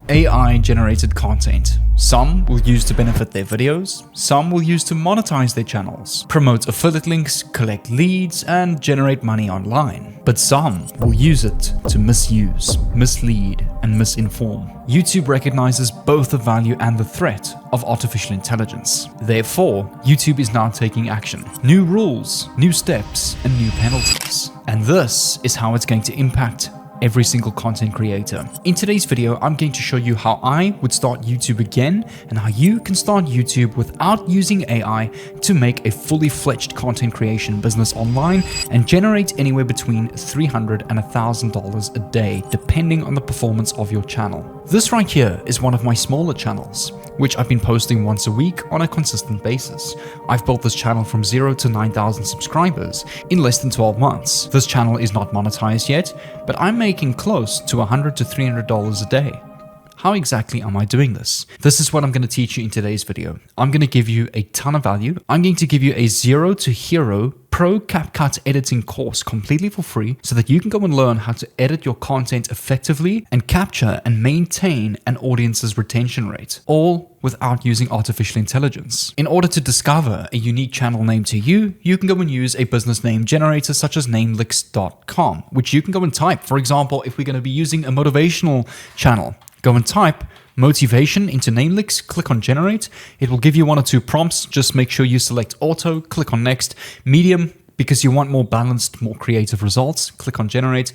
AI generated content. Some will use to benefit their videos, some will use to monetize their channels, promote affiliate links, collect leads, and generate money online. But some will use it to misuse, mislead, and misinform. YouTube recognizes both the value and the threat of artificial intelligence. Therefore, YouTube is now taking action. New rules, new steps, and new penalties. And this is how it's going to impact every single content creator. In today's video, I'm going to show you how I would start YouTube again and how you can start YouTube without using AI to make a fully fledged content creation business online and generate anywhere between $300 and $1,000 a day, depending on the performance of your channel. This right here is one of my smaller channels, which I've been posting once a week on a consistent basis. I've built this channel from 0 to 9,000 subscribers in less than 12 months. This channel is not monetized yet, but I'm making close to $100 to $300 a day. How exactly am I doing this? This is what I'm going to teach you in today's video. I'm going to give you a ton of value. I'm going to give you a 0 to hero pro CapCut editing course completely for free so that you can go and learn how to edit your content effectively and capture and maintain an audience's retention rate, all without using artificial intelligence. In order to discover a unique channel name to you, you can go and use a business name generator such as namelicks.com, which you can go and type. For example, if we're going to be using a motivational channel, go and type motivation into Namelicks, click on generate. It will give you 1 or 2 prompts. Just make sure you select auto, click on next. Medium, because you want more balanced, more creative results, click on generate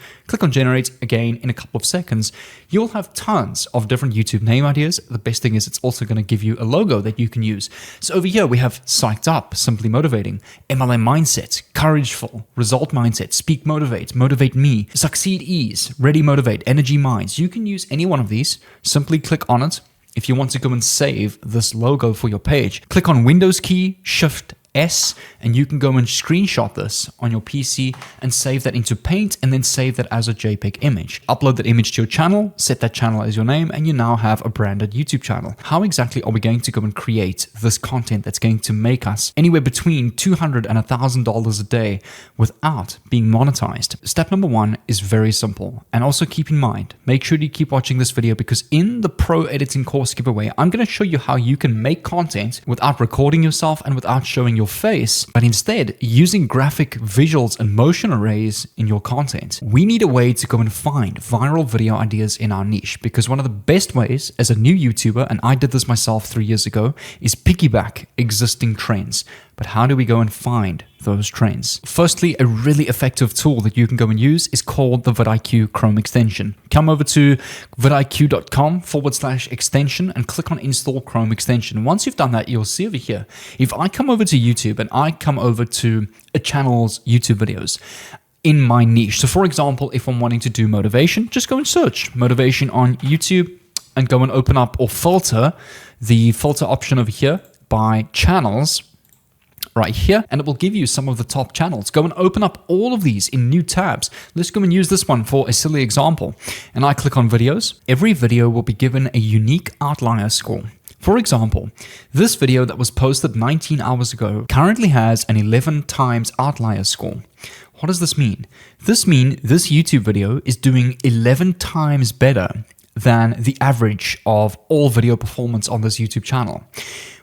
again in a couple of seconds. You'll have tons of different YouTube name ideas. The best thing is it's also going to give you a logo that you can use. So over here we have psyched up, simply motivating, MLM mindset, courageful, result mindset, speak motivate, motivate me, succeed ease, ready motivate, energy minds. You can use any one of these. Simply click on it. If you want to go and save this logo for your page, click on Windows key, Shift S, and you can go and screenshot this on your PC and save that into Paint and then save that as a JPEG image. Upload that image to your channel, set that channel as your name, and you now have a branded YouTube channel. How exactly are we going to go and create this content that's going to make us anywhere between $200 and $1,000 a day without being monetized? Step number 1 is very simple. And also keep in mind, make sure you keep watching this video because in the pro editing course giveaway, I'm going to show you how you can make content without recording yourself and without showing your face, but instead using graphic visuals and motion arrays in your content. We need a way to go and find viral video ideas in our niche, because one of the best ways as a new YouTuber, and I did this myself 3 years ago, is piggyback existing trends. But how do we go and find those trends? Firstly, a really effective tool that you can go and use is called the vidIQ Chrome extension. Come over to vidiq.com/extension and click on install Chrome extension. Once you've done that, you'll see over here, if I come over to YouTube and I come over to a channel's YouTube videos, in my niche. So for example, if I'm wanting to do motivation, just go and search motivation on YouTube and go and open up or filter the filter option over here by channels right here, and it will give you some of the top channels. Go and open up all of these in new tabs. Let's go and use this one for a silly example. And I click on videos. Every video will be given a unique outlier score. For example, this video that was posted 19 hours ago currently has an 11 times outlier score. What does this mean? This means this YouTube video is doing 11 times better than the average of all video performance on this YouTube channel.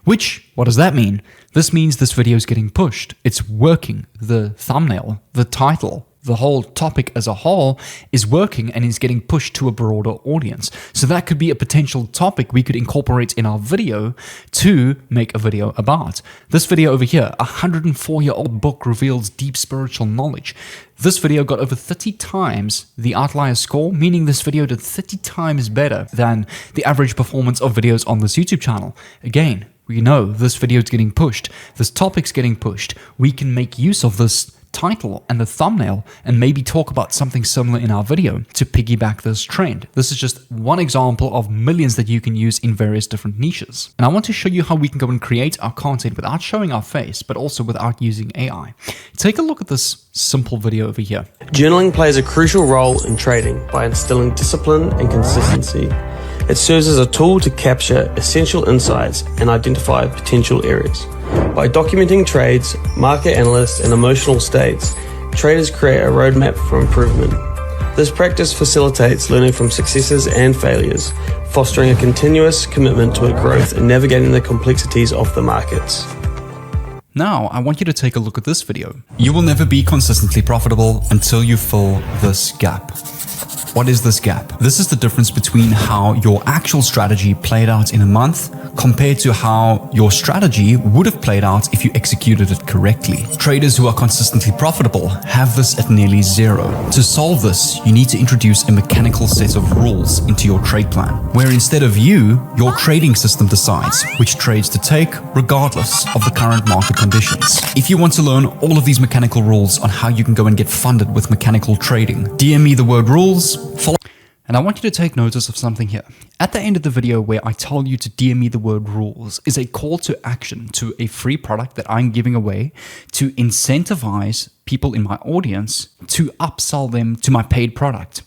What does that mean? This means this video is getting pushed. It's working. The thumbnail, the title, the whole topic as a whole is working and is getting pushed to a broader audience. So that could be a potential topic we could incorporate in our video to make a video about. This video over here, a 104-year-old book reveals deep spiritual knowledge. This video got over 30 times the outlier score, meaning this video did 30 times better than the average performance of videos on this YouTube channel. Again, we know this video is getting pushed. This topic's getting pushed. We can make use of this title and the thumbnail and maybe talk about something similar in our video to piggyback this trend. This is just one example of millions that you can use in various different niches. And I want to show you how we can go and create our content without showing our face, but also without using AI. Take a look at this simple video over here. Journaling plays a crucial role in trading by instilling discipline and consistency. It serves as a tool to capture essential insights and identify potential areas. By documenting trades, market analysts, and emotional states, traders create a roadmap for improvement. This practice facilitates learning from successes and failures, fostering a continuous commitment to growth and navigating the complexities of the markets. Now, I want you to take a look at this video. You will never be consistently profitable until you fill this gap. What is this gap? This is the difference between how your actual strategy played out in a month compared to how your strategy would have played out if you executed it correctly. Traders who are consistently profitable have this at nearly zero. To solve this, you need to introduce a mechanical set of rules into your trade plan, where instead of you, your trading system decides which trades to take regardless of the current market conditions. If you want to learn all of these mechanical rules on how you can go and get funded with mechanical trading, DM me the word rules, follow. And I want you to take notice of something here. At the end of the video where I tell you to DM me the word rules is a call to action to a free product that I'm giving away to incentivize people in my audience to upsell them to my paid product.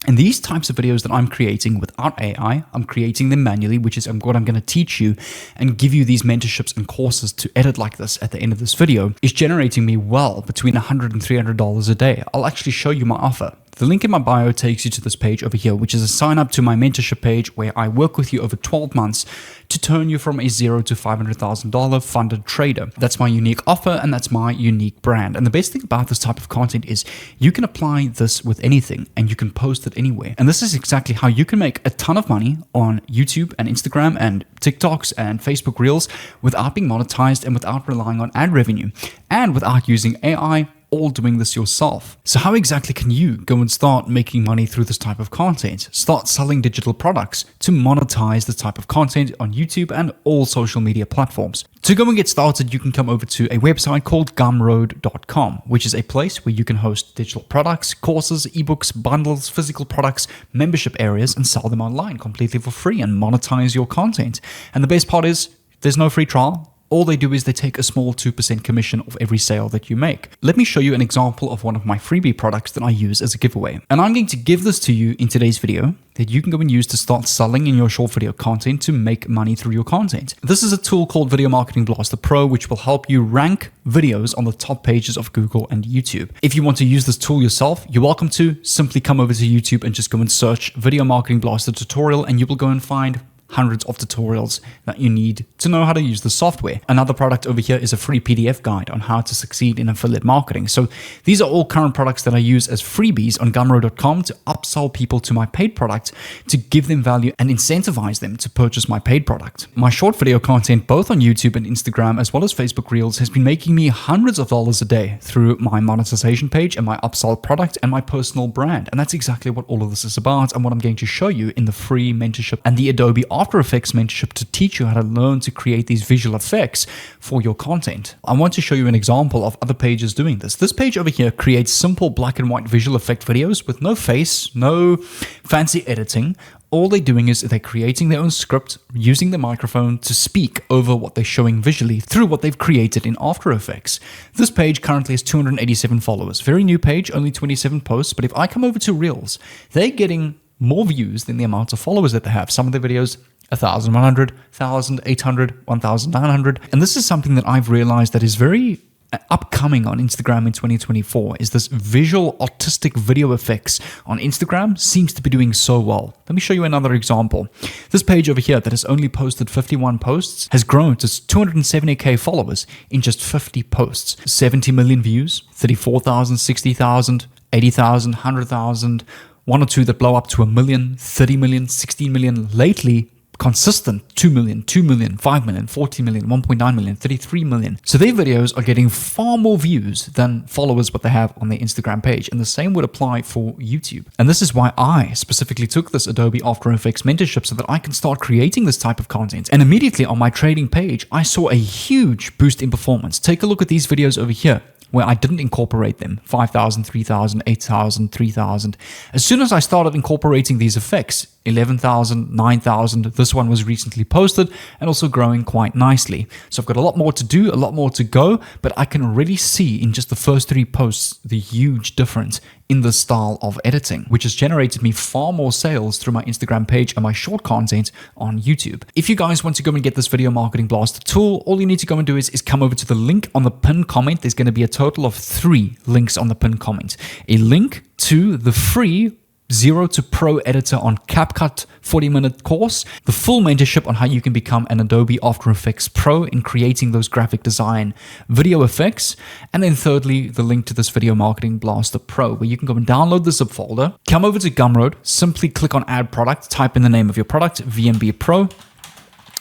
And these types of videos that I'm creating without AI, I'm creating them manually, which is what I'm going to teach you and give you these mentorships and courses to edit like this at the end of this video, is generating me well between $100 and $300 a day. I'll actually show you my offer. The link in my bio takes you to this page over here, which is a sign up to my mentorship page where I work with you over 12 months to turn you from a $0 to $500,000 funded trader. That's my unique offer and that's my unique brand. And the best thing about this type of content is you can apply this with anything and you can post it anywhere. And this is exactly how you can make a ton of money on YouTube and Instagram and TikToks and Facebook Reels without being monetized and without relying on ad revenue and without using AI, all doing this yourself. So how exactly can you go and start making money through this type of content? Start selling digital products to monetize this type of content on YouTube and all social media platforms. To go and get started, you can come over to a website called gumroad.com, which is a place where you can host digital products, courses, ebooks, bundles, physical products, membership areas, and sell them online completely for free and monetize your content. And the best part is there's no free trial. All they do is they take a small 2% commission of every sale that you make. Let me show you an example of one of my freebie products that I use as a giveaway. And I'm going to give this to you in today's video that you can go and use to start selling in your short video content to make money through your content. This is a tool called Video Marketing Blaster Pro, which will help you rank videos on the top pages of Google and YouTube. If you want to use this tool yourself, you're welcome to simply come over to YouTube and just go and search Video Marketing Blaster tutorial and you will go and find hundreds of tutorials that you need to know how to use the software. Another product over here is a free PDF guide on how to succeed in affiliate marketing. So these are all current products that I use as freebies on gumroad.com to upsell people to my paid product, to give them value and incentivize them to purchase my paid product. My short video content, both on YouTube and Instagram, as well as Facebook Reels, has been making me hundreds of dollars a day through my monetization page and my upsell product and my personal brand. And that's exactly what all of this is about and what I'm going to show you in the free mentorship and the Adobe After Effects mentorship to teach you how to learn to create these visual effects for your content. I want to show you an example of other pages doing this. This page over here creates simple black and white visual effect videos with no face, no fancy editing. All they're doing is they're creating their own script, using the microphone to speak over what they're showing visually through what they've created in After Effects. This page currently has 287 followers. Very new page, only 27 posts. But if I come over to Reels, they're getting more views than the amount of followers that they have. Some of the videos 1,100, 1,800, 1,900. And this is something that I've realized that is very upcoming on Instagram in 2024 is this visual artistic video effects on Instagram seems to be doing so well. Let me show you another example. This page over here that has only posted 51 posts has grown to 270k followers in just 50 posts. 70 million views, 34,000, 60,000, 80,000, 100,000, one or two that blow up to 1 million, 30 million, 16 million lately. Consistent 2 million, 2 million, 5 million, 40 million, 1.9 million, 33 million. So their videos are getting far more views than followers what they have on their Instagram page. And the same would apply for YouTube. And this is why I specifically took this Adobe After Effects mentorship so that I can start creating this type of content. And immediately on my trading page, I saw a huge boost in performance. Take a look at these videos over here, where I didn't incorporate them, 5,000, 3,000, 8,000, 3,000. As soon as I started incorporating these effects, 11,000, 9,000. This one was recently posted and also growing quite nicely. So I've got a lot more to do, a lot more to go, but I can already see in just the first 3 posts the huge difference in the style of editing, which has generated me far more sales through my Instagram page and my short content on YouTube. If you guys want to go and get this Video Marketing Blaster tool, all you need to go and do is come over to the link on the pinned comment. There's going to be a total of 3 links on the pinned comment. A link to the free 0 to Pro editor on CapCut 40-minute course, the full mentorship on how you can become an Adobe After Effects Pro in creating those graphic design video effects, and then thirdly, the link to this Video Marketing Blaster Pro, where you can go and download the subfolder, come over to Gumroad, simply click on Add Product, type in the name of your product, VMB Pro,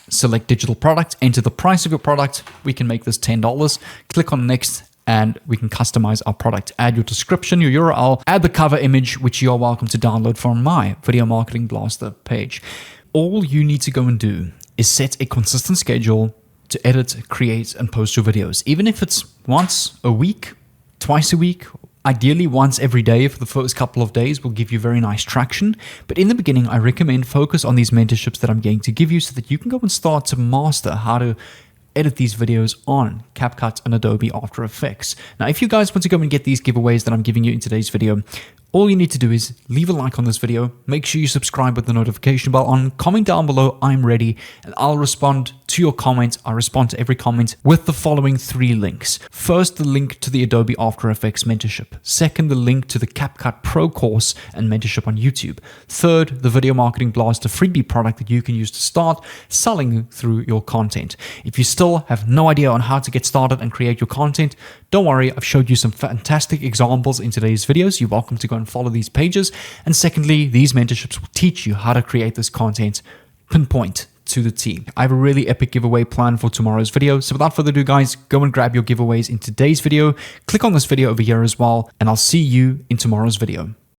select digital product, enter the price of your product. We can make this $10, click on Next, and we can customize our product. Add your description, your URL, add the cover image, which you're welcome to download from my Video Marketing Blaster page. All you need to go and do is set a consistent schedule to edit, create, and post your videos. Even if it's once a week, twice a week, ideally once every day for the first couple of days will give you very nice traction. But in the beginning, I recommend focus on these mentorships that I'm going to give you so that you can go and start to master how to edit these videos on CapCut and Adobe After Effects. Now, if you guys want to go and get these giveaways that I'm giving you in today's video, all you need to do is leave a like on this video, make sure you subscribe with the notification bell on, comment down below, I'm ready, and I'll respond to your comments. I respond to every comment with the following 3 links. First, the link to the Adobe After Effects mentorship. Second, the link to the CapCut Pro course and mentorship on YouTube. Third, the Video Marketing Blaster freebie product that you can use to start selling through your content. If you still have no idea on how to get started and create your content, don't worry, I've showed you some fantastic examples in today's videos. You're welcome to go and follow these pages. And secondly, these mentorships will teach you how to create this content pinpoint to the T. I have a really epic giveaway planned for tomorrow's video. So without further ado, guys, go and grab your giveaways in today's video. Click on this video over here as well, and I'll see you in tomorrow's video.